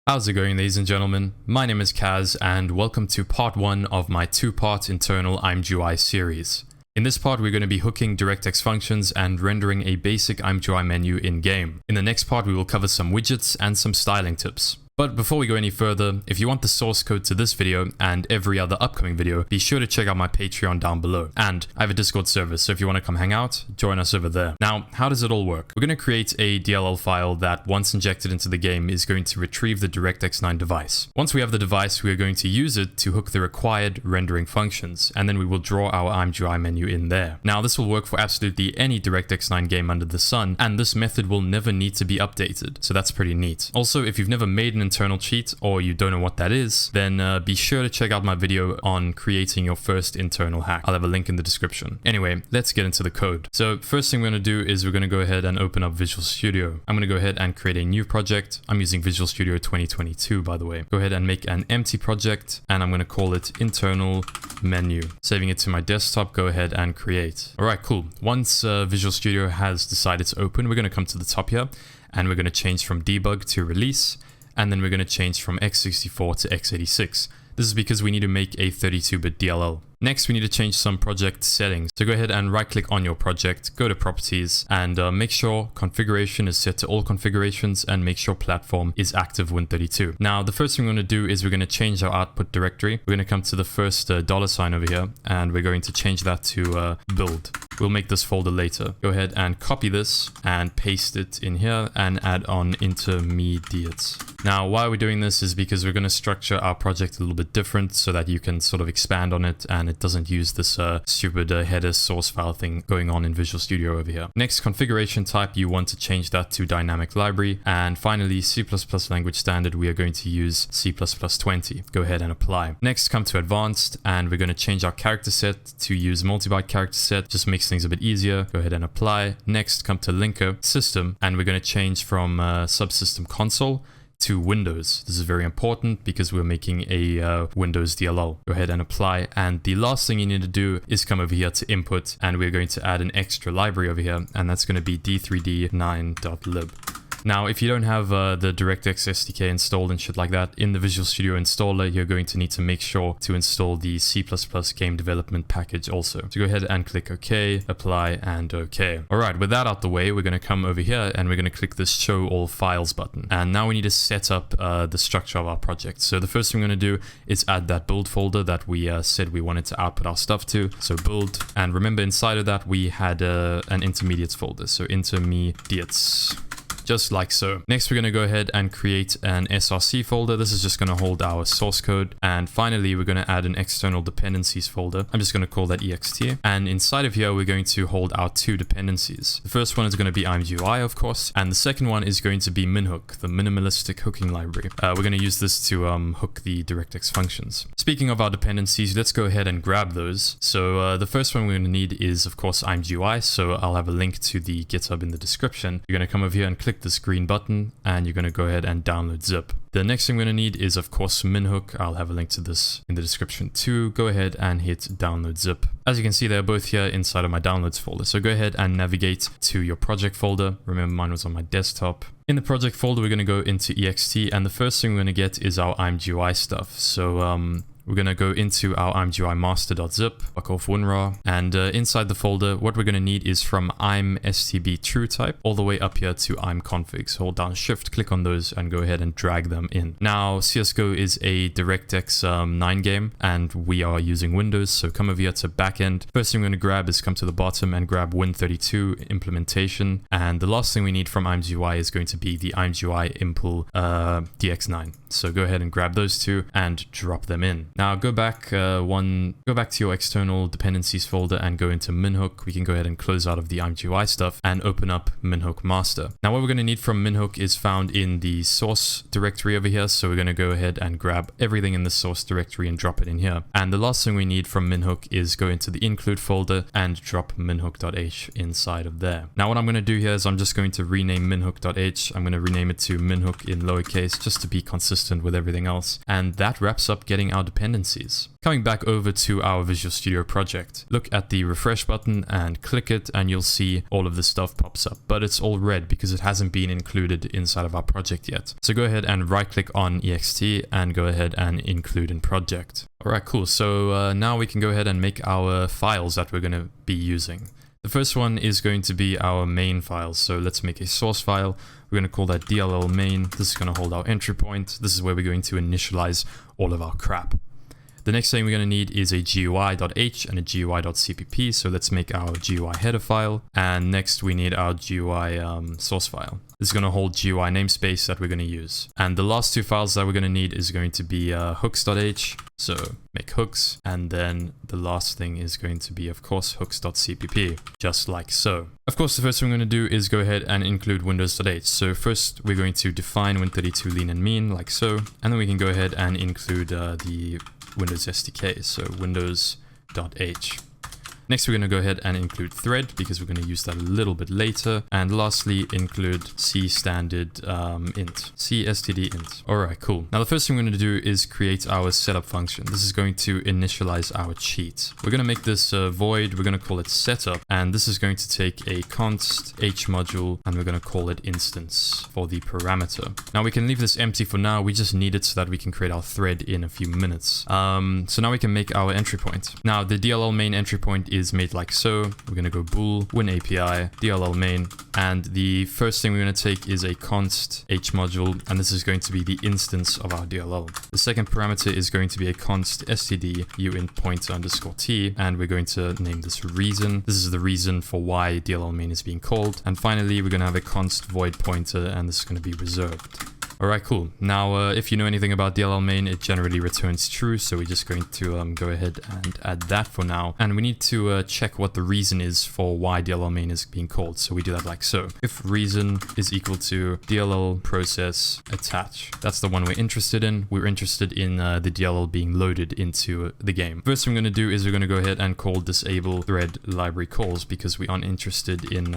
How's it going, ladies and gentlemen? My name is Kaz and welcome to part 1 of my 2-part internal Imgui series. In this part, we're going to be hooking Directx functions and rendering a basic Imgui menu in-game. In the next part, we will cover some widgets and some styling tips. But before we go any further, if you want the source code to this video and every other upcoming video, be sure to check out my Patreon down below. And I have a Discord server, so if you want to come hang out, join us over there. Now, how does it all work? We're going to create a DLL file that, once injected into the game, is going to retrieve the Directx 9 device. Once we have the device, we are going to use it to hook the required rendering functions, and then we will draw our Imgui menu in there. Now, this will work for absolutely any Directx 9 game under the sun, and this method will never need to be updated, so that's pretty neat. Also, if you've never made an internal cheat or you don't know what that is, then be sure to check out my video on creating your first internal hack. I'll have a link in the description. Anyway, let's get into the code. So first thing we're going to do is we're going to go ahead and open up Visual Studio. I'm going to go ahead and create a new project. I'm using Visual Studio 2022, by the way. Go ahead and make an empty project and I'm going to call it internal menu. Saving it to my desktop, go ahead and create. All right, cool. Once Visual Studio has decided to open, we're going to come to the top here and we're going to change from debug to release. And then we're going to change from x64 to x86. This is because we need to make a 32-bit DLL. Next, we need to change some project settings. So go ahead and right-click on your project, go to properties, and make sure configuration is set to all configurations and make sure platform is active Win32. Now, the first thing we're going to do is we're going to change our output directory. We're going to come to the first $sign over here, and we're going to change that to build. We'll make this folder later. Go ahead and copy this and paste it in here and add on intermediates. Now, why we're doing this is because we're going to structure our project a little bit different so that you can sort of expand on it and it doesn't use this stupid header source file thing going on in Visual Studio over here. Next, configuration type, you want to change that to dynamic library. And finally, C++ language standard, we are going to use C++20. Go ahead and apply. Next, come to advanced and we're going to change our character set to use multi-byte character set. Just makes things a bit easier. Go ahead and apply. Next, come to linker system and we're going to change from subsystem console to Windows. This is very important because we're making a Windows DLL. Go ahead and apply. And the last thing you need to do is come over here to input and we're going to add an extra library over here and that's going to be d3d9.lib. Now, if you don't have the Directx SDK installed and shit like that, in the Visual Studio installer, you're going to need to make sure to install the C++ game development package also. So go ahead and click OK, apply, and OK. All right, with that out the way, we're going to come over here and we're going to click this Show All Files button. And now we need to set up the structure of our project. So the first thing we're going to do is add that build folder that we said we wanted to output our stuff to. So build, and remember inside of that, we had an intermediates folder. So intermediates. Just like so. Next, we're going to go ahead and create an src folder. This is just going to hold our source code. And finally, we're going to add an external dependencies folder. I'm just going to call that ext. And inside of here, we're going to hold our two dependencies. The first one is going to be Imgui, of course. And the second one is going to be MinHook, the minimalistic hooking library. We're going to use this to hook the Directx functions. Speaking of our dependencies, let's go ahead and grab those. So the first one we're going to need is, of course, Imgui. So I'll have a link to the GitHub in the description. You're going to come over here and click this green button and you're going to go ahead and download zip. The next thing we're going to need is, of course, MinHook. I'll have a link to this in the description too. Go ahead and hit download zip. As you can see, they're both here inside of my downloads folder. So go ahead and navigate to your project folder. Remember, mine was on my desktop. In the project folder, we're going to go into ext, and the first thing we're going to get is our Imgui stuff. So we're going to go into our Imgui master.zip, fuck off WinRAR, and inside the folder, what we're going to need is from imstb true type all the way up here to imconfig. So hold down shift, click on those and go ahead and drag them in. Now, CSGO is a DirectX 9 game and we are using Windows. So come over here to backend. First thing we're going to grab is come to the bottom and grab Win32 implementation. And the last thing we need from Imgui is going to be the Imgui impl dx9. So go ahead and grab those two and drop them in. Now go back to your external dependencies folder and go into MinHook. We can go ahead and close out of the Imgui stuff and open up MinHook master. Now what we're going to need from MinHook is found in the source directory over here. So we're going to go ahead and grab everything in the source directory and drop it in here. And the last thing we need from MinHook is go into the include folder and drop minhook.h inside of there. Now what I'm going to do here is I'm just going to rename minhook.h. I'm going to rename it to MinHook in lowercase just to be consistent with everything else. And that wraps up getting our dependencies dependencies. Coming back over to our Visual Studio project, look at the refresh button and click it, and you'll see all of this stuff pops up, but it's all red because it hasn't been included inside of our project yet. So go ahead and right click on ext and go ahead and include in project. Alright, cool. So now we can go ahead and make our files that we're going to be using. The first one is going to be our main file. So let's make a source file. We're going to call that DLL main. This is going to hold our entry point. This is where we're going to initialize all of our crap. The next thing we're going to need is a GUI.h and a GUI.cpp. So let's make our GUI header file. And next we need our GUI source file. This is going to hold GUI namespace that we're going to use. And the last two files that we're going to need is going to be hooks.h. So make hooks. And then the last thing is going to be, of course, hooks.cpp, just like so. Of course, the first thing we're going to do is go ahead and include windows.h. So first we're going to define Win32 lean and mean, like so. And then we can go ahead and include the Windows SDK, so windows.h. Next, we're going to go ahead and include thread because we're going to use that a little bit later. And lastly, include cstd int. All right, cool. Now, the first thing we're going to do is create our setup function. This is going to initialize our cheat. We're going to make this void. We're going to call it setup. And this is going to take a const h module, and we're going to call it instance for the parameter. Now, we can leave this empty for now. We just need it so that we can create our thread in a few minutes. So now we can make our entry point. Now, the DLL main entry point is made like so. We're going to go bool win API DLL main, and the first thing we're going to take is a const h module, and this is going to be the instance of our DLL. The second parameter is going to be a const std uint pointer underscore t, and we're going to name this reason. This is the reason for why DLL main is being called. And finally, we're going to have a const void pointer, and this is going to be reserved. Alright, cool. Now, if you know anything about DLL main, it generally returns true, so we're just going to go ahead and add that for now. And we need to check what the reason is for why DLL main is being called, so we do that like so. If reason is equal to DLL process attach. That's the one we're interested in. We're interested in the DLL being loaded into the game. First thing we're going to do is we're going to go ahead and call disable thread library calls because we aren't interested in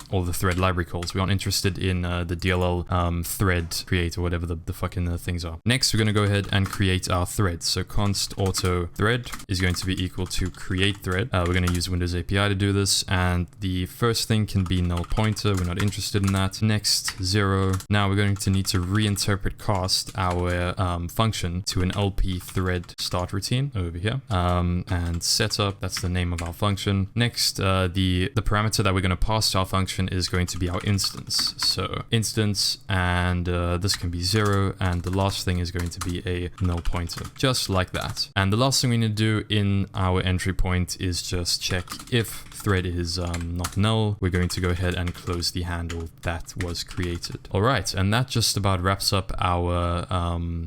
all the thread library calls. We aren't interested in the DLL thread create or whatever the fucking things are. Next, we're going to go ahead and create our thread. So const auto thread is going to be equal to create thread. We're going to use Windows API to do this. And the first thing can be null pointer. We're not interested in that. Next, 0. Now we're going to need to reinterpret cast our function to an LP thread start routine over here. And setup, that's the name of our function. Next, the parameter that we're going to pass to our function is going to be our instance. So instance, and this can be 0, and the last thing is going to be a null pointer, just like that. And the last thing we need to do in our entry point is just check if thread is not null. We're going to go ahead and close the handle that was created. All right, and that just about wraps up our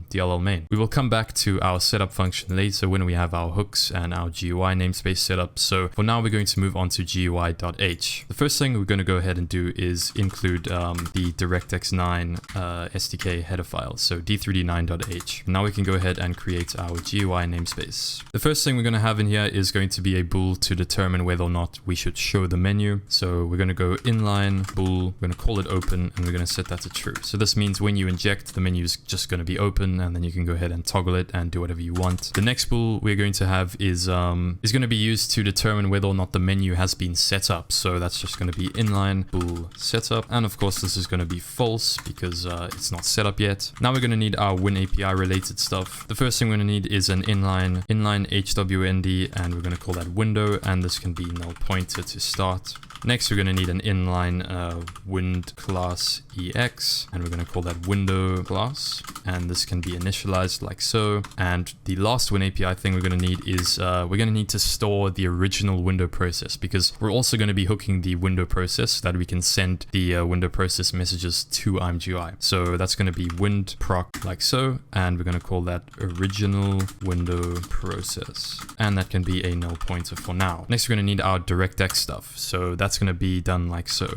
DLL main. We will come back to our setup function later when we have our hooks and our GUI namespace set up. So for now, we're going to move on to GUI.h. The first thing we're going to go ahead and do is include the Directx 9 SDK header file, so d3d9.h. Now we can go ahead and create our GUI namespace. The first thing we're going to have in here is going to be a bool to determine whether or not we should show the menu. So we're going to go inline bool, we're going to call it open, and we're going to set that to true. So this means when you inject, the menu is just going to be open, and then you can go ahead and toggle it and do whatever you want. The next bool we're going to have is going to be used to determine whether or not the menu has been set up. So that's just going to be inline bool setup, and of course this is going to be false because it's not set up yet. Now we're going to need our Win API related stuff. The first thing we're going to need is an inline hwnd, and we're going to call that window, and this can be null pointer to start. Next, we're going to need an inline wind class ex, and we're going to call that window class, and this can be initialized like so. And the last Win API thing we're going to need is we're going to need to store the original window process, because we're also going to be hooking the window process so that we can send the window process messages to Imgui. So that's going to be wind proc like so, and we're going to call that original window process, and that can be a null pointer for now. Next, we're going to need our Directx stuff. So that's going to be done like so.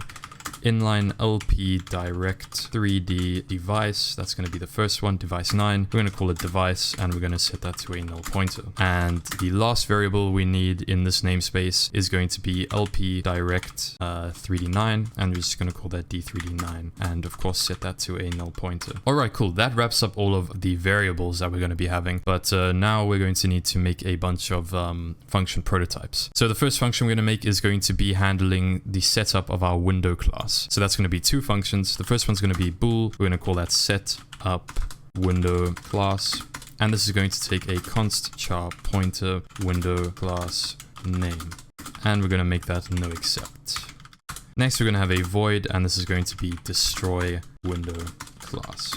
inline LP direct 3D device. That's going to be the first one, device 9. We're going to call it device, and we're going to set that to a null pointer. And the last variable we need in this namespace is going to be LP direct 3D9, and we're just going to call that D3D9, and of course set that to a null pointer. All right, cool. That wraps up all of the variables that we're going to be having, but now we're going to need to make a bunch of function prototypes. So the first function we're going to make is going to be handling the setup of our window class. So that's going to be two functions. The first one's going to be bool. We're going to call that setup window class, and this is going to take a const char pointer window class name, and we're going to make that no except. Next, we're going to have a void, and this is going to be destroy window class.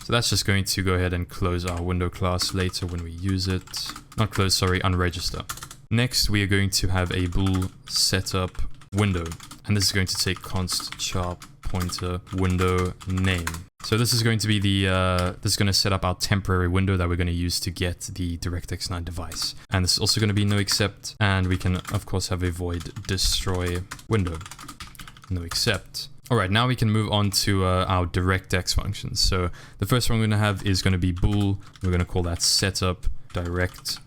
So that's just going to go ahead and close our window class later when we use it. Not close, sorry, unregister. Next, we are going to have a bool setup window, and this is going to take const char pointer window name. So this is going to be this is going to set up our temporary window that we're going to use to get the Directx 9 device. And this is also going to be no except, and we can of course have a void destroy window, no except. All right, now we can move on to our Directx functions. So the first one we're going to have is going to be bool. We're going to call that setup Directx,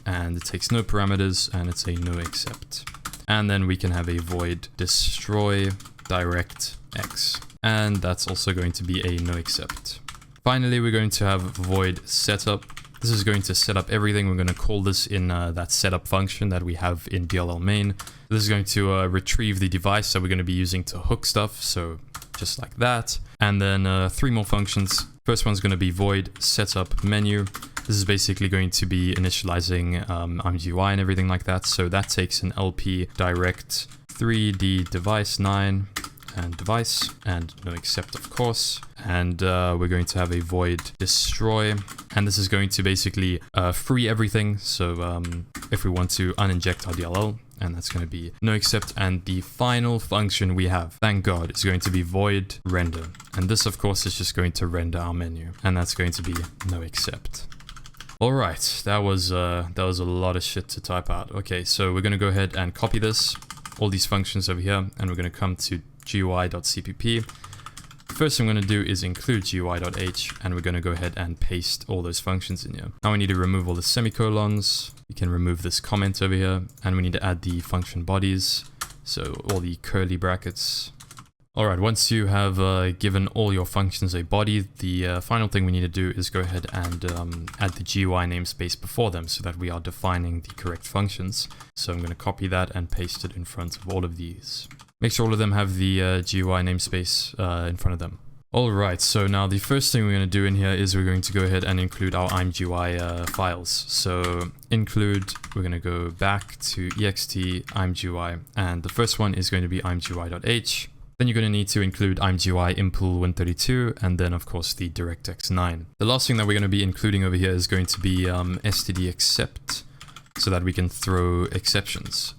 and it takes no parameters, and it's a no except. And then we can have a void destroy Directx, and that's also going to be a no except. Finally, we're going to have void setup. This is going to set up everything. We're going to call this in that setup function that we have in DLL main. This is going to retrieve the device that we're going to be using to hook stuff, so just like that. And then 3 more functions. First one's going to be void setup menu. This is basically going to be initializing Imgui and everything like that. So that takes an LP direct 3D device 9 and device, and no except of course. And we're going to have a void destroy, and this is going to basically free everything. So if we want to uninject our DLL, and that's going to be no except. And the final function we have, thank God, is going to be void render, and this of course is just going to render our menu, and that's going to be no except. All right, that was a lot of shit to type out. Okay, so we're going to go ahead and copy this, all these functions over here, and we're going to come to GUI.cpp. First thing I'm going to do is include GUI.h, and we're going to go ahead and paste all those functions in here. Now we need to remove all the semicolons. We can remove this comment over here, and we need to add the function bodies, so all the curly brackets. Alright, once you have given all your functions a body, the final thing we need to do is go ahead and add the GUI namespace before them so that we are defining the correct functions. So I'm going to copy that and paste it in front of all of these. Make sure all of them have the GUI namespace in front of them. Alright, so now the first thing we're going to do in here is we're going to go ahead and include our Imgui files. So include, we're going to go back to ext Imgui, and the first one is going to be imgui.h. Then you're going to need to include Imgui impl 132, and then of course the Directx 9. The last thing that we're going to be including over here is going to be std except, so that we can throw exceptions,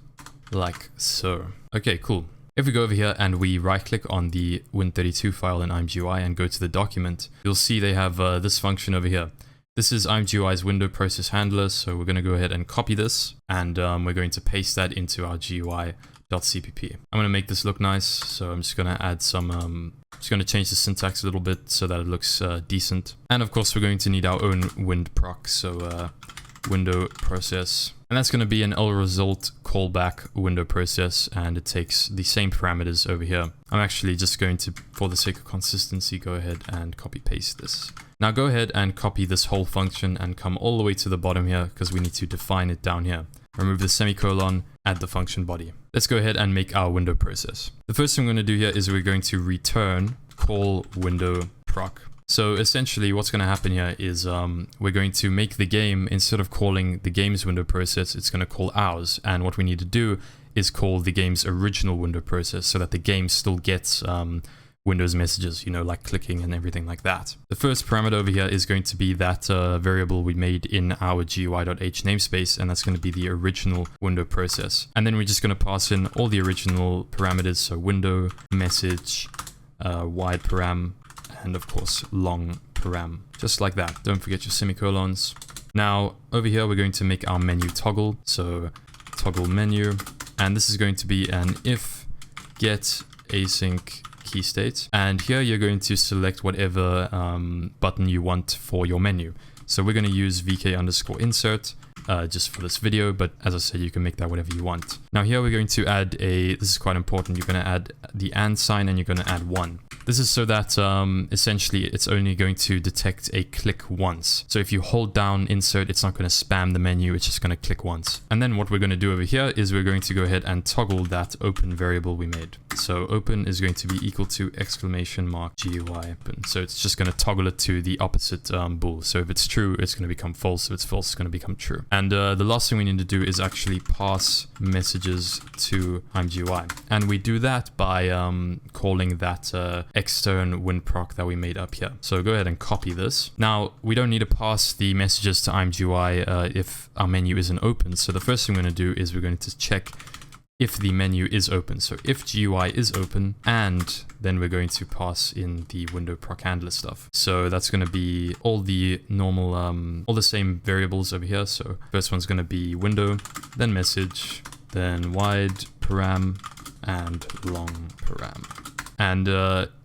like so. Okay, cool. If we go over here and we right click on the Win32 file in Imgui and go to the document, you'll see they have this function over here. This is Imgui's window process handler, so we're going to go ahead and copy this, and we're going to paste that into our GUI.cpp. I'm going to make this look nice, so I'm just going to add some, just going to change the syntax a little bit so that it looks decent. And of course we're going to need our own wind proc, so window process. And that's going to be an lresult callback window process, and it takes the same parameters over here. I'm actually just going to, for the sake of consistency, go ahead and copy paste this. Now go ahead and copy this whole function and come all the way to the bottom here, because we need to define it down here. Remove the semicolon, add the function body. Let's go ahead and make our window process. The first thing we're going to do here is we're going to return call window proc. So essentially what's going to happen here is we're going to make the game, instead of calling the game's window process, it's going to call ours. And what we need to do is call the game's original window process so that the game still gets Windows messages, you know, like clicking and everything like that. The first parameter over here is going to be that variable we made in our GUI.h namespace, and that's going to be the original window process. And then we're just going to pass in all the original parameters, so window, message, wide param, and of course long param, just like that. Don't forget your semicolons. Now over here we're going to make our menu toggle, so toggle menu, and this is going to be an if get async key state. And here you're going to select whatever button you want for your menu. So we're going to use vk_insert just for this video, but as I said, you can make that whatever you want. Now here we're going to add this is quite important, you're going to add the and sign and you're going to add 1. This is so that essentially it's only going to detect a click once. So if you hold down insert, it's not going to spam the menu, it's just going to click once. And then what we're going to do over here is we're going to go ahead and toggle that open variable we made. So open is going to be equal to !GUI open. So it's just going to toggle it to the opposite bool. So if it's true, it's going to become false. If it's false, it's going to become true. And the last thing we need to do is actually pass messages to Imgui. And we do that by calling that extern winproc that we made up here. So go ahead and copy this. Now, we don't need to pass the messages to Imgui if our menu isn't open. So the first thing we're going to do is we're going to check if the menu is open. So if GUI is open, and then we're going to pass in the window proc handler stuff. So that's going to be all the normal, all the same variables over here. So first one's going to be window, then message, then wide param, and long param. And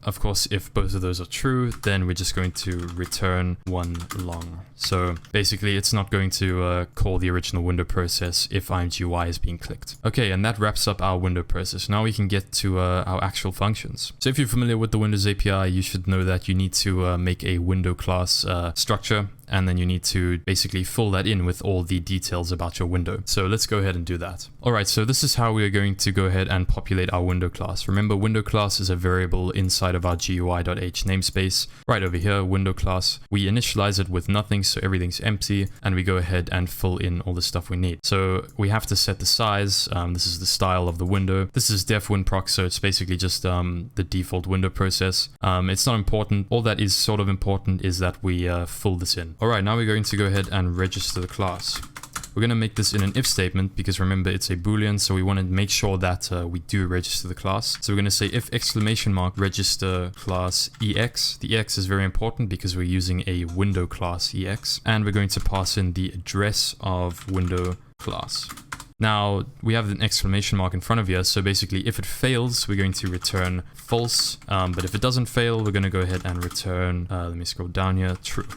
of course, if both of those are true, then we're just going to return one long. So basically, it's not going to call the original window process if Imgui is being clicked. Okay, and that wraps up our window process. Now we can get to our actual functions. So if you're familiar with the Windows API, you should know that you need to make a window class structure, and then you need to basically fill that in with all the details about your window. So let's go ahead and do that. All right, so this is how we are going to go ahead and populate our window class. Remember, window class is a variable inside of our GUI.h namespace. Right over here, window class. We initialize it with nothing, so everything's empty, and we go ahead and fill in all the stuff we need. So we have to set the size. This is the style of the window. This is def winproc, so it's basically just the default window process. It's not important. All that is sort of important is that we fill this in. All right, now we're going to go ahead and register the class. We're going to make this in an if statement because remember it's a boolean, so we want to make sure that we do register the class. So we're going to say if !register class ex. The ex is very important because we're using a window class ex, and we're going to pass in the address of window class. Now we have an exclamation mark in front of here, so basically if it fails, we're going to return false, but if it doesn't fail, we're going to go ahead and return, let me scroll down here, true.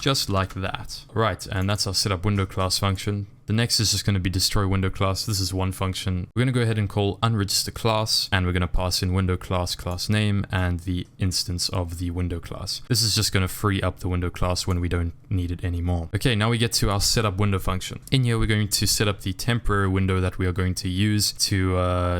Just like that. Right, and that's our setup window class function. The next is just going to be destroy window class. This is one function. We're going to go ahead and call unregister class, and we're going to pass in window class, class name, and the instance of the window class. This is just going to free up the window class when we don't need it anymore. Okay, now we get to our setup window function. In here, we're going to set up the temporary window that we are going to use to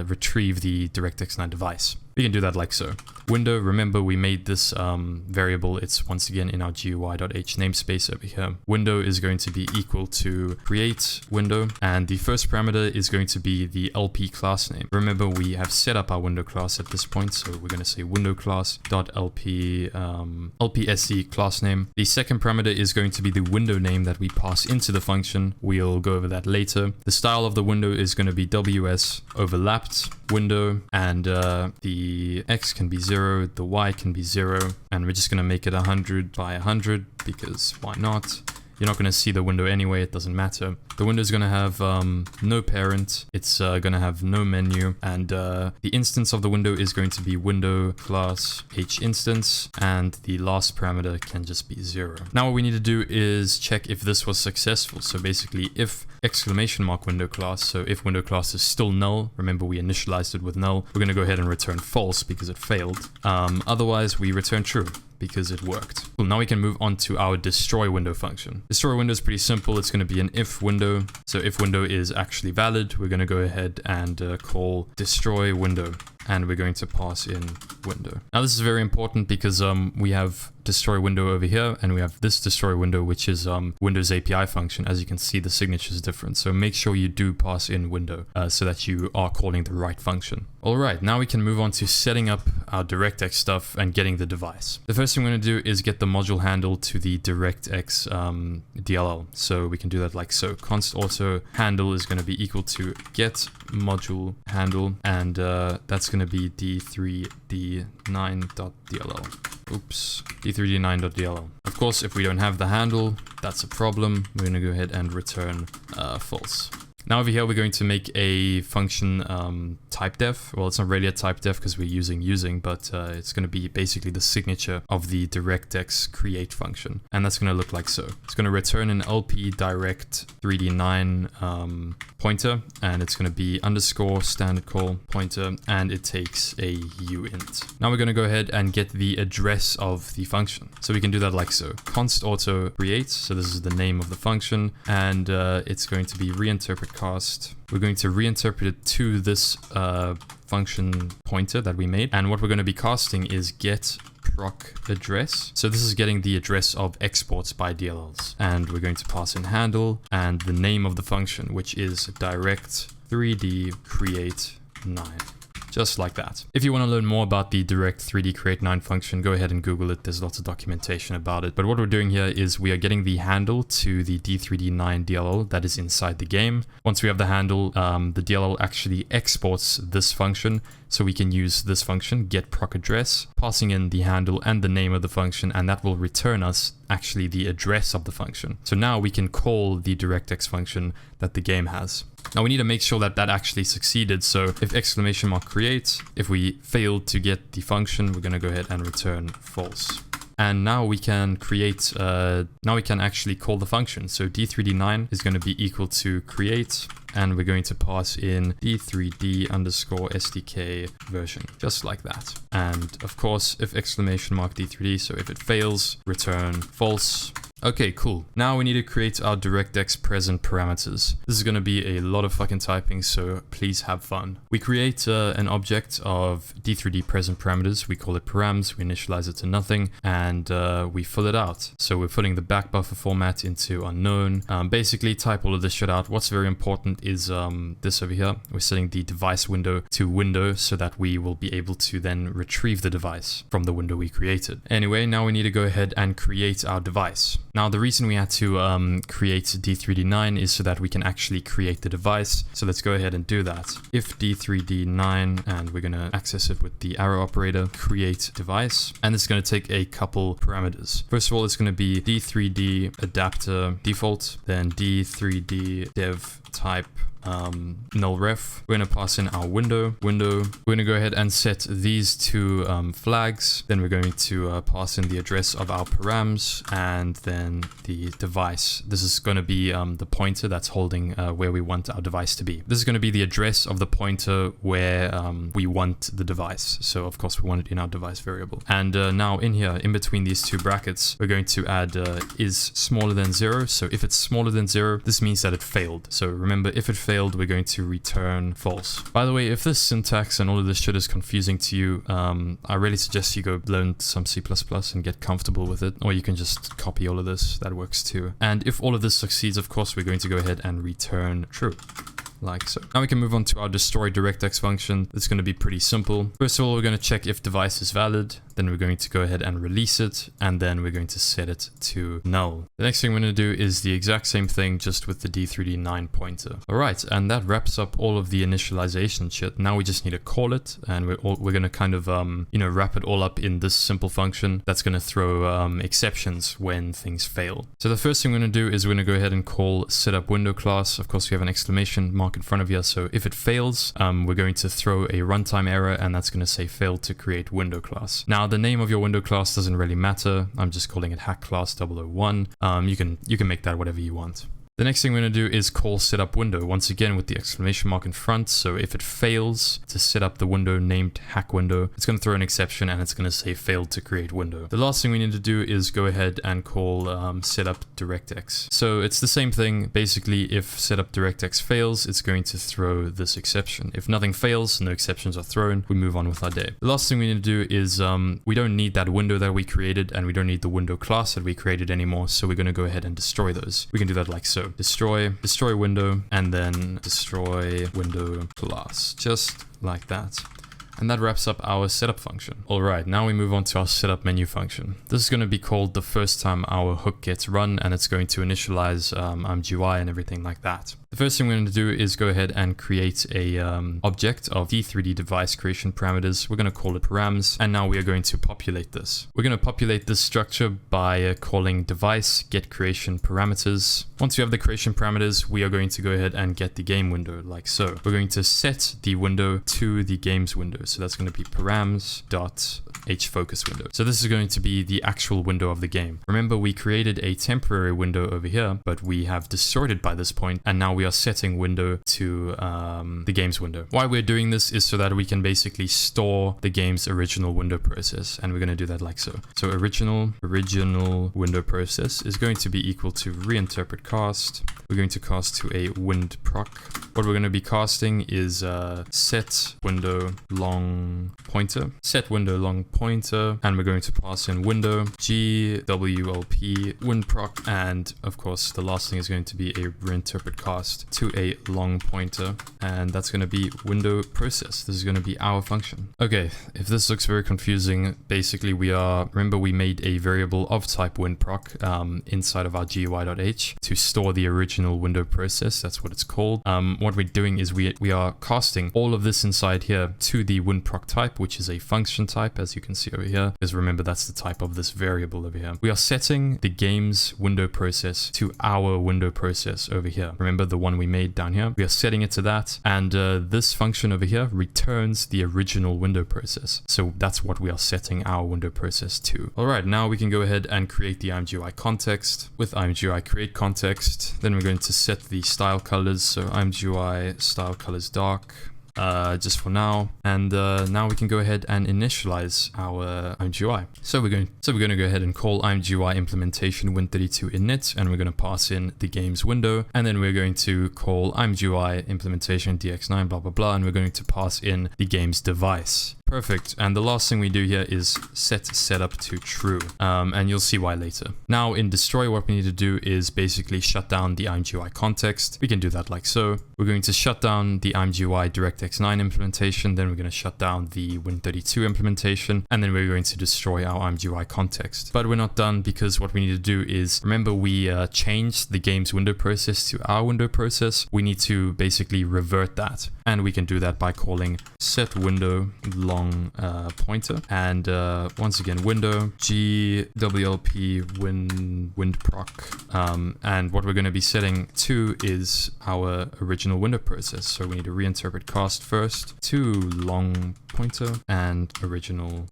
retrieve the Directx 9 device. We can do that like so. Window, remember we made this variable. It's once again in our GUI.h namespace over here. Window is going to be equal to create window, and the first parameter is going to be the LP class name. Remember we have set up our window class at this point, so we're going to say window class.lp lpsc class name. The second parameter is going to be the window name that we pass into the function. We'll go over that later. The style of the window is going to be ws overlapped window, and the x can be 0, the y can be 0, and we're just going to make it 100 by 100 because why not? You're not going to see the window anyway, it doesn't matter. The window is going to have no parent, it's going to have no menu, and the instance of the window is going to be window class h_instance, and the last parameter can just be 0. Now what we need to do is check if this was successful. So basically if !window class, so if window class is still null, remember we initialized it with null, we're going to go ahead and return false because it failed. Otherwise we return true because it worked. Cool, now we can move on to our destroy window function. Destroy window is pretty simple. It's going to be an if window. So if window is actually valid, we're going to go ahead and call destroy window, and we're going to pass in window. Now this is very important because we have destroy window over here, and we have this destroy window, which is Windows API function. As you can see, the signature is different. So make sure you do pass in window so that you are calling the right function. All right, now we can move on to setting up our Directx stuff and getting the device. The first thing we're going to do is get the module handle to the Directx DLL. So we can do that like so. Const auto handle is going to be equal to get module handle, and that's going to be d3d9.dll. Oops, d3d9.dll. Of course, if we don't have the handle, that's a problem. We're going to go ahead and return false. Now over here, we're going to make a function type def. Well, it's not really a type def because we're using, but it's going to be basically the signature of the Directx create function. And that's going to look like so. It's going to return an LP direct 3D9 pointer, and it's going to be underscore standard call pointer, and it takes a uint. Now we're going to go ahead and get the address of the function. So we can do that like so. Const auto create. So this is the name of the function, and it's going to be reinterpret cast. We're going to reinterpret it to this function pointer that we made. And what we're going to be casting is get proc address. So this is getting the address of exports by DLLs. And we're going to pass in handle and the name of the function, which is direct 3D create 9. Just like that. If you want to learn more about the direct 3D create 9 function, go ahead and Google it. There's lots of documentation about it. But what we're doing here is we are getting the handle to the D3D9 DLL that is inside the game. Once we have the handle, the DLL actually exports this function. So we can use this function, get proc address, passing in the handle and the name of the function, and that will return us actually the address of the function. So now we can call the Directx function that the game has. Now we need to make sure that that actually succeeded. So if exclamation mark create, if we failed to get the function, we're going to go ahead and return false. And now we can create, now we can actually call the function. So d3d9 is going to be equal to create, and we're going to pass in d3d underscore SDK version, just like that. And of course, if exclamation mark d3d, so if it fails, return false. Okay, cool. Now we need to create our Directx present parameters. This is going to be a lot of fucking typing, so please have fun. We create an object of d3d present parameters. We call it params. We initialize it to nothing, and we fill it out. So we're filling the back buffer format into unknown. Basically, type all of this shit out. What's very important is this over here. We're setting the device window to window so that we will be able to then retrieve the device from the window we created. Anyway, now we need to go ahead and create our device. Now, the reason we had to create d3d9 is so that we can actually create the device. So let's go ahead and do that. If d3d9, and we're going to access it with the arrow operator, create device, and it's going to take a couple parameters. First of all, it's going to be d3d adapter default, then d3d dev type null ref. We're going to pass in our window. We're going to go ahead and set these two flags. Then we're going to pass in the address of our params and then the device. This is going to be the pointer that's holding where we want our device to be. This is going to be the address of the pointer where we want the device. So of course we want it in our device variable. And now in here, in between these two brackets, we're going to add is smaller than 0. So if it's smaller than 0, this means that it failed. So remember, if it failed, we're going to return false. By the way, if this syntax and all of this shit is confusing to you, I really suggest you go learn some C++ and get comfortable with it, or you can just copy all of this. That works too. And if all of this succeeds, of course, we're going to go ahead and return true. Like so. Now we can move on to our destroy Directx function. It's going to be pretty simple. First of all, we're going to check if device is valid. Then we're going to go ahead and release it. And then we're going to set it to null. The next thing we're going to do is the exact same thing, just with the d3d9 pointer. All right. And that wraps up all of the initialization shit. Now we just need to call it. And we're going to kind of, wrap it all up in this simple function that's going to throw exceptions when things fail. So the first thing we're going to do is we're going to go ahead and call setup window class. Of course, we have an exclamation mark in front of you, so if it fails, we're going to throw a runtime error, and that's going to say failed to create window class. Now the name of your window class doesn't really matter. I'm just calling it hack class 001. You can make that whatever you want. The next thing we're going to do is call setup window, once again with the exclamation mark in front. So if it fails to set up the window named hack window, it's going to throw an exception and it's going to say failed to create window. The last thing we need to do is go ahead and call setup Directx. So it's the same thing. Basically, if setup Directx fails, it's going to throw this exception. If nothing fails, no exceptions are thrown, we move on with our day. The last thing we need to do is we don't need that window that we created, and we don't need the window class that we created anymore. So we're going to go ahead and destroy those. We can do that like so. Destroy window, and then destroy window class, just like that. And that wraps up our setup function. All right, now we move on to our setup menu function. This is going to be called the first time our hook gets run, and it's going to initialize Imgui and everything like that. The first thing we're going to do is go ahead and create a object of the 3D device creation parameters. We're going to call it params, and now we are going to populate this. We're going to populate this structure by calling device get creation parameters. Once you have the creation parameters, we are going to go ahead and get the game window like so. We're going to set the window to the games window. So that's going to be params.hFocus window. So this is going to be the actual window of the game. Remember, we created a temporary window over here, but we have destroyed it by this point, and now we are setting window to the games window. Why we're doing this is so that we can basically store the game's original window process, and we're going to do that like so. So original window process is going to be equal to reinterpret cast. We're going to cast to a wind proc. What we're going to be casting is set window long pointer, and we're going to pass in window gwlp wind proc, and of course the last thing is going to be a reinterpret cast to a long pointer, and that's going to be window process. This is going to be our function. Okay, if this looks very confusing, basically remember we made a variable of type wind proc inside of our GUI.h to store the original window process. That's what it's called. What we're doing is we are casting all of this inside here to the wind proc type, which is a function type, as you can see over here, because remember that's the type of this variable over here. We are setting the game's window process to our window process over here. Remember the one we made down here? We are setting it to that, and this function over here returns the original window process. So that's what we are setting our window process to. All right, now we can go ahead and create the ImGui context with ImGui create context. Then we're going to set the style colors. So ImGui style colors dark. Just for now, and now we can go ahead and initialize our ImGui. So we're going to go ahead and call ImGui implementation win32 init, and we're going to pass in the games window, and then we're going to call ImGui implementation dx9 blah blah blah, and we're going to pass in the games device. Perfect. And the last thing we do here is set setup to true, and you'll see why later. Now in destroy, what we need to do is basically shut down the ImGui context. We can do that like so. We're going to shut down the ImGui Directx 9 implementation, then we're going to shut down the Win32 implementation, and then we're going to destroy our ImGui context. But we're not done, because what we need to do is, remember we changed the game's window process to our window process. We need to basically revert that, and we can do that by calling set window long pointer, and once again window gwlp wind proc, and what we're going to be setting to is our original window process. So we need to reinterpret cast first to long pointer and original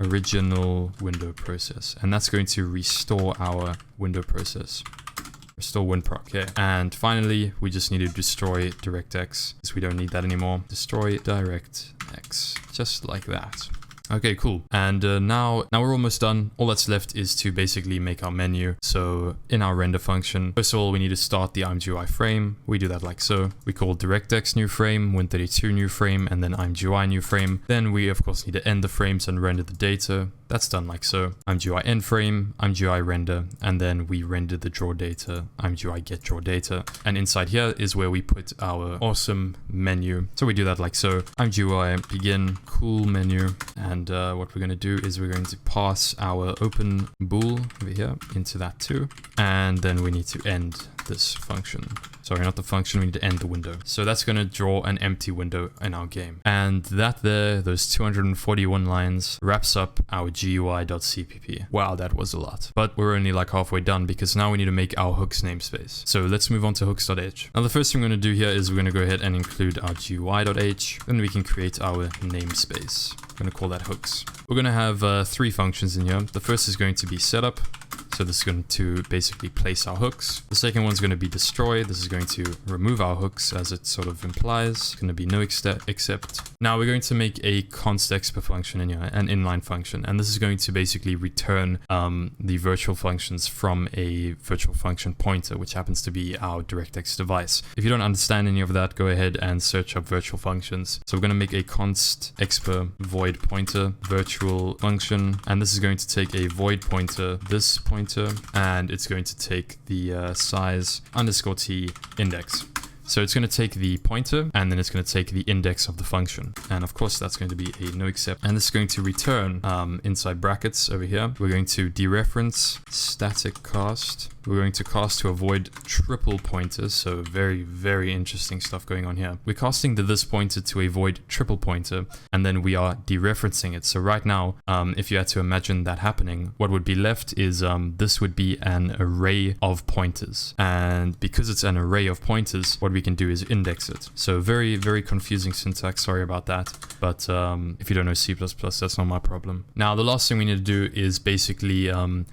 window process, and that's going to restore our window process. Restore WinProc, yeah. And finally, we just need to destroy Directx, because we don't need that anymore. Destroy Directx, just like that. Okay, cool. And now we're almost done. All that's left is to basically make our menu. So in our render function, first of all, we need to start the ImGui frame. We do that like so. We call Directx new frame, Win32 new frame, and then ImGui new frame. Then we of course need to end the frames and render the data. That's done like so. ImGui end frame, ImGui render, and then we render the draw data, ImGui get draw data. And inside here is where we put our awesome menu. So we do that like so. ImGui begin cool menu, and what we're going to do is we're going to pass our open bool over here into that too, and then we need to end this function. Sorry, not the function, we need to end the window. So that's going to draw an empty window in our game. And that there, those 241 lines, wraps up our GUI.cpp. Wow, that was a lot. But we're only like halfway done, because now we need to make our hooks namespace. So let's move on to hooks.h. Now the first thing we're going to do here is we're going to go ahead and include our GUI.h. Then we can create our namespace. I'm going to call that hooks. We're going to have 3 functions in here. The first is going to be setup. So this is going to basically place our hooks. The second one's going to be destroy. This is going to remove our hooks, as it sort of implies. It's going to be no except. Now we're going to make a const_exp function in here, an inline function, and this is going to basically return the virtual functions from a virtual function pointer, which happens to be our Directx device. If you don't understand any of that, go ahead and search up virtual functions. So we're going to make a const_exp void pointer virtual function, and this is going to take a void pointer, this pointer, and it's going to take the size _t index. So it's going to take the pointer and then it's going to take the index of the function. And of course, that's going to be a no except. And this is going to return inside brackets over here. We're going to dereference static cast. We're going to cast to avoid triple pointers. So very, very interesting stuff going on here. We're casting the this pointer to avoid triple pointer, and then we are dereferencing it. So right now, if you had to imagine that happening, what would be left is this would be an array of pointers. And because it's an array of pointers, what we can do is index it. So very, very confusing syntax. Sorry about that. But if you don't know C++, that's not my problem. Now, the last thing we need to do is basically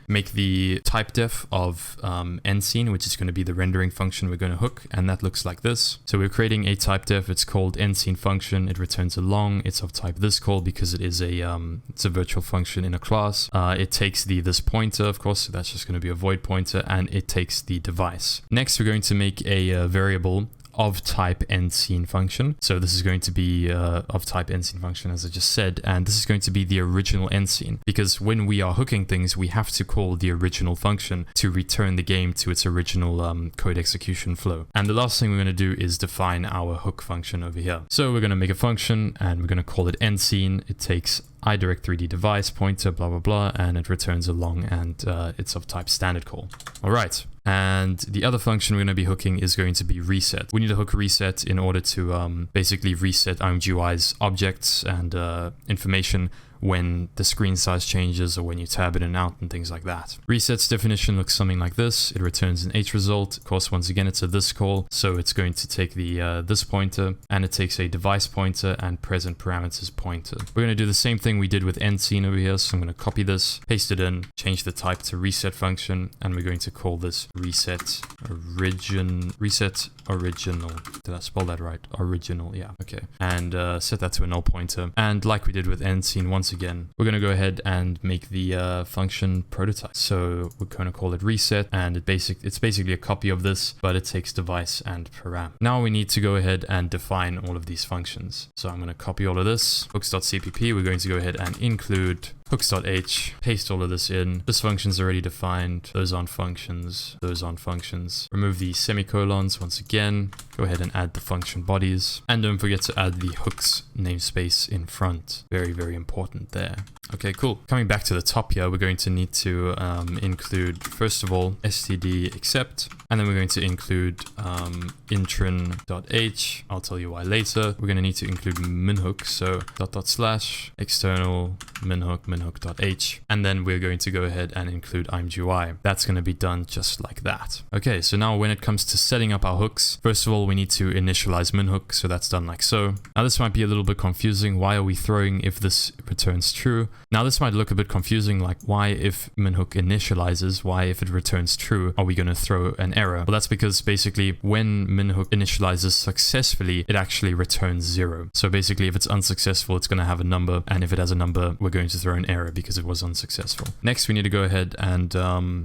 make the type def of EndScene, which is going to be the rendering function we're going to hook, and that looks like this. So we're creating a type def. It's called EndScene function. It returns a long. It's of type this call because it is it's a virtual function in a class. It takes this pointer, of course, so that's just going to be a void pointer, and it takes the device. Next, we're going to make a variable of type EndScene function. So this is going to be of type EndScene function, as I just said, and this is going to be the original EndScene, because when we are hooking things, we have to call the original function to return the game to its original code execution flow. And the last thing we're going to do is define our hook function over here. So we're going to make a function and we're going to call it EndScene. It takes iDirect3D device pointer, blah, blah, blah, and it returns a long, and it's of type standard call. All right. And the other function we're going to be hooking is going to be reset. We need to hook reset in order to basically reset ImGUI's objects and information when the screen size changes or when you tab in and out and things like that. Reset's definition looks something like this. It returns an H result. Of course, once again, it's a this call. So it's going to take the this pointer, and it takes a device pointer and present parameters pointer. We're going to do the same thing we did with EndScene over here. So I'm going to copy this, paste it in, change the type to reset function, and we're going to call this reset original. Did I spell that right? Original, yeah. Okay. And set that to a null pointer. And like we did with EndScene, once again, we're going to go ahead and make the function prototype. So we're going to call it reset, and it's basically a copy of this, but it takes device and param. Now we need to go ahead and define all of these functions. So I'm going to copy all of this. Hooks.cpp, we're going to go ahead and include hooks.h, paste all of this in. This function's already defined. Those aren't functions. Those aren't functions. Remove the semicolons once again. Go ahead and add the function bodies. And don't forget to add the hooks namespace in front. Very, very important there. Okay, cool. Coming back to the top here, we're going to need to include, first of all, std accept, and then we're going to include intrin.h. I'll tell you why later. We're going to need to include MinHook, so / external minhook.h, and then we're going to go ahead and include ImGui. That's going to be done just like that. Okay, so now when it comes to setting up our hooks, first of all, we need to initialize MinHook, so that's done like so. Now this might be a little bit confusing. Why are we throwing if this returns true? Now this might look a bit confusing, like why if MinHook initializes, why if it returns true, are we going to throw an error? Well, that's because basically when MinHook initializes successfully, it actually returns 0. So basically if it's unsuccessful, it's going to have a number, and if it has a number, we're going to throw an error because it was unsuccessful. Next, we need to go ahead and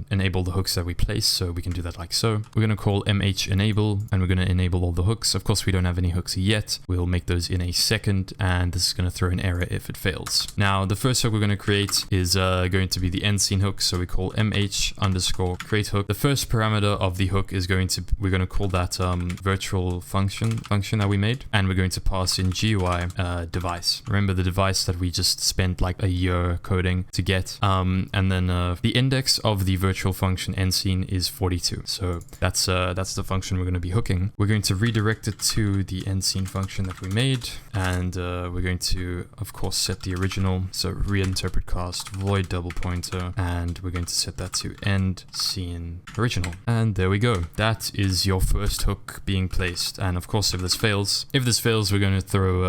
enable the hooks that we place, so we can do that like so. We're going to call mhenable, and we're going to enable all the hooks. Of course, we don't have any hooks yet. We'll make those in a second, and this is going to throw an error if it fails. Now, the first hook we're going to create is going to be the EndScene hook, so we call mh_create hook. The first parameter of the hook is we're going to call that virtual function that we made, and we're going to pass in GUI device. Remember the device that we just spent like a year coding to get, and then the index of the virtual function EndScene is 42. So that's the function we're going to be hooking. We're going to redirect it to the EndScene function that we made, and we're going to, of course, set the original. So reinterpret cast void double pointer, and we're going to set that to EndScene original. And there we go. That is your first hook being placed. And of course, if this fails, we're going to throw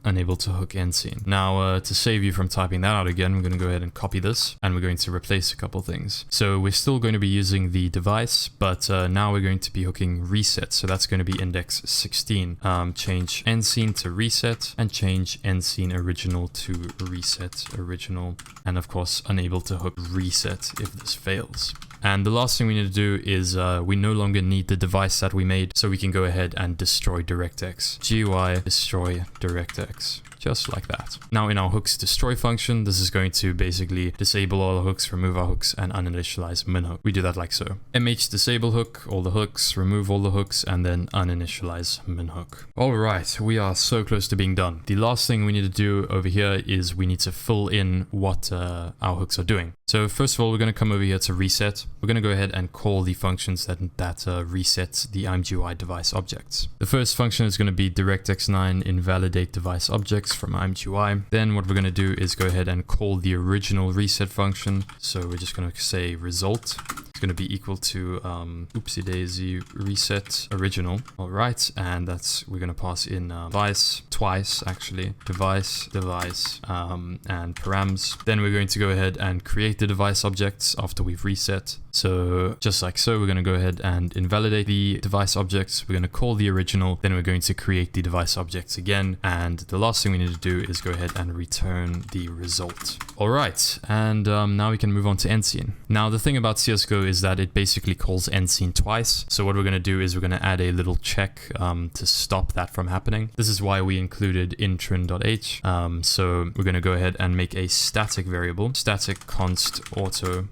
unable to hook EndScene. Now, to save you from typing that out again, we're going to go ahead and copy this, and we're going to replace a couple things. So we're still going to be using the device, but now we're going to be hooking reset. So that's going to be index 16. Change EndScene to reset, and change EndScene original to reset original, and of course unable to hook reset if this fails. And the last thing we need to do is we no longer need the device that we made, so we can go ahead and destroy Directx. GUI destroy Directx. just like that. Now in our hooks destroy function, this is going to basically disable all the hooks, remove our hooks, and uninitialize MinHook. We do that like so. MH disable hook, all the hooks, remove all the hooks, and then uninitialize MinHook. Alright, we are so close to being done. The last thing we need to do over here is we need to fill in what our hooks are doing. So first of all, we're going to come over here to reset. We're going to go ahead and call the functions that reset the ImGui device objects. The first function is going to be Directx9 invalidate device objects from ImGui. Then what we're going to do is go ahead and call the original reset function. So we're just going to say result. It's going to be equal to oopsie daisy reset original. All right, and we're going to pass in device twice actually, device and params. Then we're going to go ahead and create the device objects after we've reset. So just like so, we're going to go ahead and invalidate the device objects. We're going to call the original, then we're going to create the device objects again. And the last thing we need to do is go ahead and return the result. All right, and now we can move on to EndScene. Now the thing about CSGO is that it basically calls EndScene twice. So what we're going to do is we're going to add a little check to stop that from happening. This is why we included intrin.h. So we're going to go ahead and make a static variable, static const auto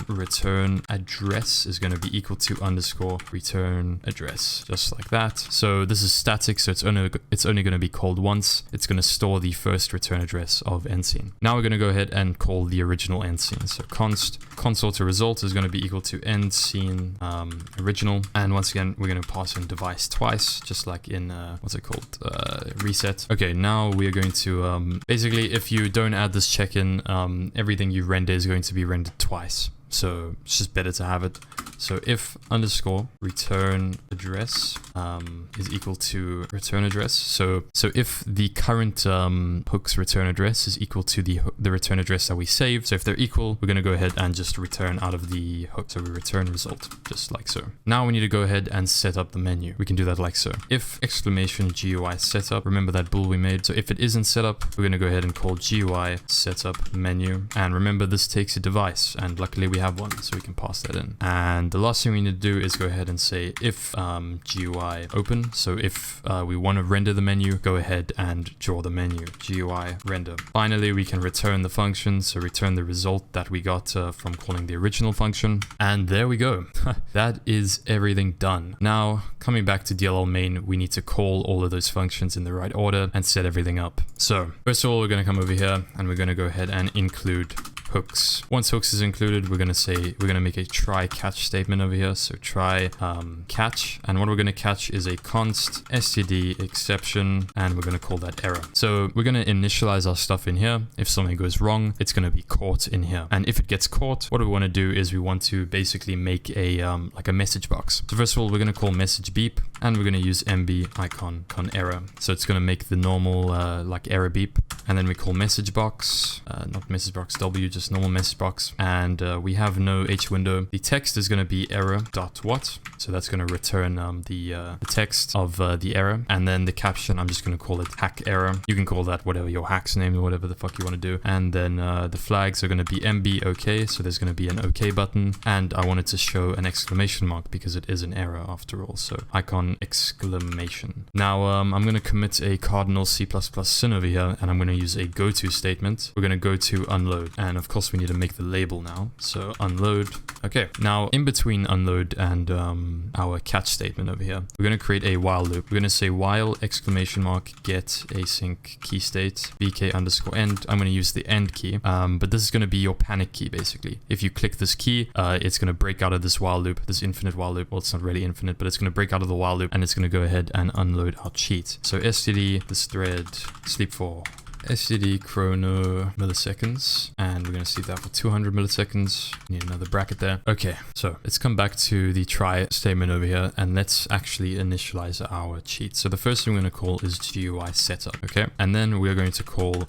return address is going to be equal to underscore return address, just like that. So this is static, so it's only going to be called once. It's going to store the first return address of EndScene. Now we're going to go ahead and call the original EndScene. So const auto result is going to be equal to EndScene original, and once again we're going to pass in device twice, just like in reset. Okay, now we are going to basically, if you don't add this check in, everything you render is going to be rendered twice. So it's just better to have it. So if underscore return address is equal to return address. So if the current hook's return address is equal to the return address that we saved. So if they're equal, we're going to go ahead and just return out of the hook. So we return result, just like so. Now we need to go ahead and set up the menu. We can do that like so. If exclamation GUI setup, remember that bool we made. So if it isn't set up, we're going to go ahead and call GUI setup menu. And remember, this takes a device, and luckily we have one, so we can pass that in. And the last thing we need to do is go ahead and say if GUI open. So if we want to render the menu, go ahead and draw the menu, GUI render. Finally, we can return the function, so return the result that we got from calling the original function. And there we go. That is everything done. Now, coming back to DLL main, we need to call all of those functions in the right order and set everything up. So first of all, we're going to come over here and we're going to go ahead and include hooks. Once hooks is included, we're going to make a try catch statement over here. So try catch, and what we're going to catch is a const std exception, and we're going to call that error. So we're going to initialize our stuff in here. If something goes wrong, it's going to be caught in here, and if it gets caught, what we want to do is we want to basically make a like a message box. So first of all, we're going to call message beep, and we're going to use mb icon error. So it's going to make the normal like error beep, and then we call message box, not message box w, just normal message box, and we have no h window. The text is going to be error.what, so that's going to return the text of the error, and then the caption, I'm just going to call it hack error. You can call that whatever your hack's name or whatever the fuck you want to do. And then the flags are going to be mb okay, so there's going to be an okay button, and I wanted to show an exclamation mark because it is an error after all, so icon exclamation. Now I'm going to commit a cardinal C++ sin over here, and I'm going to use a goto statement. We're going to go to unload, and of course we need to make the label now, so unload. Okay, now in between unload and our catch statement over here, we're going to create a while loop. We're going to say while exclamation mark get async key state bk underscore end. I'm going to use the end key, but this is going to be your panic key basically. If you click this key, it's going to break out of this while loop, this infinite while loop. Well, it's not really infinite, but it's going to break out of the while loop, and it's going to go ahead and unload our cheat. So std this thread sleep for std chrono milliseconds, and we're going to see that for 200 milliseconds. Need another bracket there. Okay, so let's come back to the try statement over here, and let's actually initialize our cheat. So the first thing we're going to call is GUI setup. Okay, and then we're going to call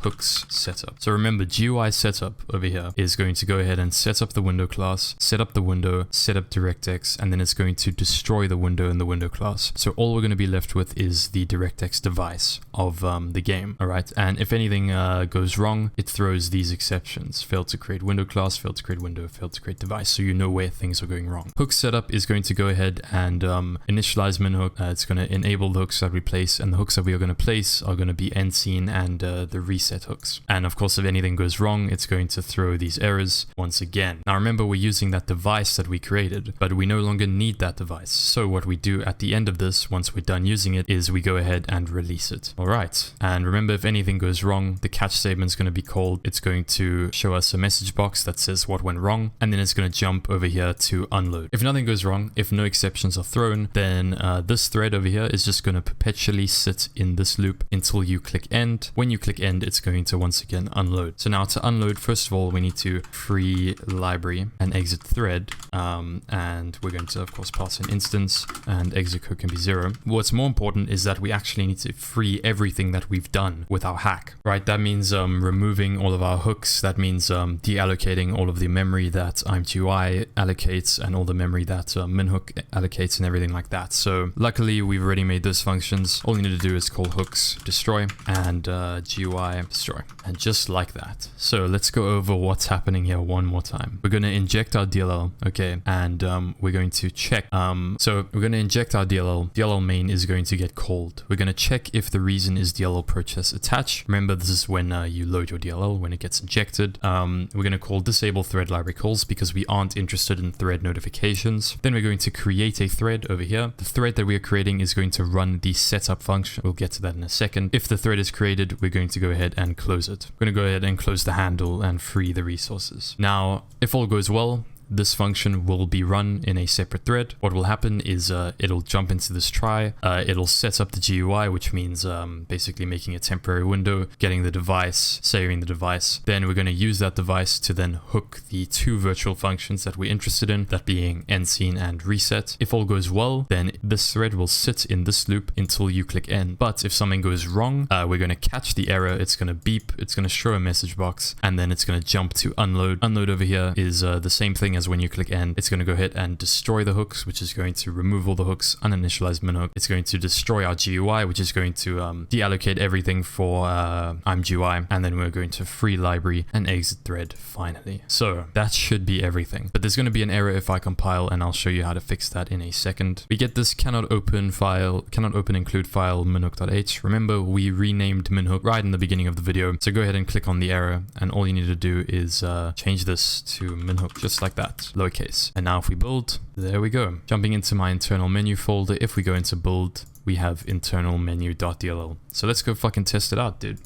hooks setup. So remember, GUI setup over here is going to go ahead and set up the window class, set up the window, set up Directx, and then it's going to destroy the window in the window class. So all we're going to be left with is the Directx device of the game. All right. And if anything goes wrong, it throws these exceptions: failed to create window class, failed to create window, failed to create device. So you know where things are going wrong. Hook setup is going to go ahead and initialize MinHook. It's going to enable the hooks that we place, and the hooks that we are going to place are going to be EndScene and the reset hooks. And of course, if anything goes wrong, it's going to throw these errors once again. Now remember, we're using that device that we created, but we no longer need that device. So what we do at the end of this, once we're done using it, is we go ahead and release it. All right. And remember, if anything goes wrong, the catch statement is going to be called. It's going to show us a message box that says what went wrong, and then it's going to jump over here to unload. If nothing goes wrong, if no exceptions are thrown, then this thread over here is just going to perpetually sit in this loop until you click end. When you click end, it's going to once again unload. So now to unload, first of all, we need to free library and exit thread, and we're going to of course pass an instance, and exit code can be 0. What's more important is that we actually need to free everything that we've done with our hack, right? That means removing all of our hooks. That means deallocating all of the memory that Imgui allocates and all the memory that MinHook allocates and everything like that. So luckily we've already made those functions. All you need to do is call hooks destroy and GUI destroy, and just like that. So let's go over what's happening here one more time. We're going to inject our DLL, okay, and we're going to check. So we're going to inject our DLL. DLL main is going to get called. We're going to check if the reason is DLL process attach. Remember, this is when you load your DLL, when it gets injected. We're going to call disable thread library calls because we aren't interested in thread notifications. Then we're going to create a thread over here. The thread that we are creating is going to run the setup function. We'll get to that in a second. If the thread is created, we're going to go ahead and close it. We're going to go ahead and close the handle and free the resources. Now, if all goes well, this function will be run in a separate thread. What will happen is it'll jump into this try. It'll set up the GUI, which means basically making a temporary window, getting the device, saving the device. Then we're going to use that device to then hook the 2 virtual functions that we're interested in, that being EndScene and reset. If all goes well, then this thread will sit in this loop until you click end. But if something goes wrong, we're going to catch the error. It's going to beep. It's going to show a message box, and then it's going to jump to unload. Unload over here is the same thing as when you click end. It's going to go ahead and destroy the hooks, which is going to remove all the hooks, uninitialize MinHook. It's going to destroy our GUI, which is going to deallocate everything for Imgui, and then we're going to free library and exit thread finally. So that should be everything. But there's going to be an error if I compile, and I'll show you how to fix that in a second. We get this cannot open include file minhook.h. Remember, we renamed MinHook right in the beginning of the video. So go ahead and click on the error, and all you need to do is change this to MinHook, just like that. Lowercase. And now if we build, there we go. Jumping into my internal menu folder, if we go into build, we have internal menu.dll. So let's go fucking test it out, dude.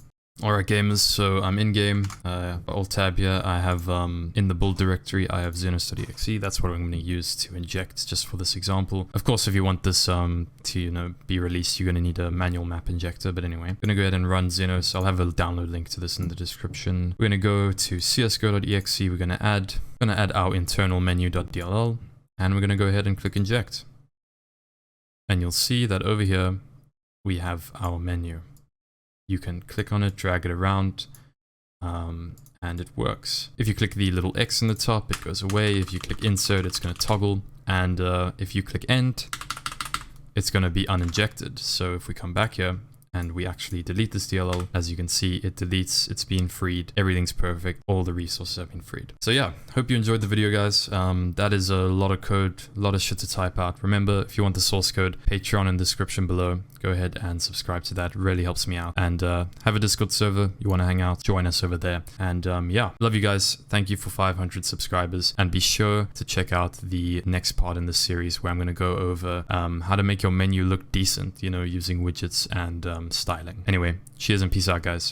Alright gamers, so I'm in game, alt tab here, I have in the build directory, I have Xeno-Study.exe. That's what I'm going to use to inject just for this example. Of course, if you want this to, be released, you're going to need a manual map injector, but anyway. I'm going to go ahead and run Xeno, so I'll have a download link to this in the description. We're going to go to csgo.exe, we're going to add our internal menu.dll, and we're going to go ahead and click inject. And you'll see that over here, we have our menu. You can click on it, drag it around, and it works. If you click the little X in the top, it goes away. If you click insert, it's going to toggle. And if you click end, it's going to be uninjected. So if we come back here and we actually delete this DLL, as you can see, it deletes, it's been freed, everything's perfect, all the resources have been freed. So yeah, hope you enjoyed the video, guys. That is a lot of code, a lot of shit to type out. Remember, if you want the source code, Patreon in the description below. Go ahead and subscribe to that, it really helps me out. And have a Discord server, you want to hang out, join us over there. And yeah, love you guys, thank you for 500 subscribers, and be sure to check out the next part in this series where I'm going to go over how to make your menu look decent, using widgets and styling. Anyway, cheers and peace out, guys.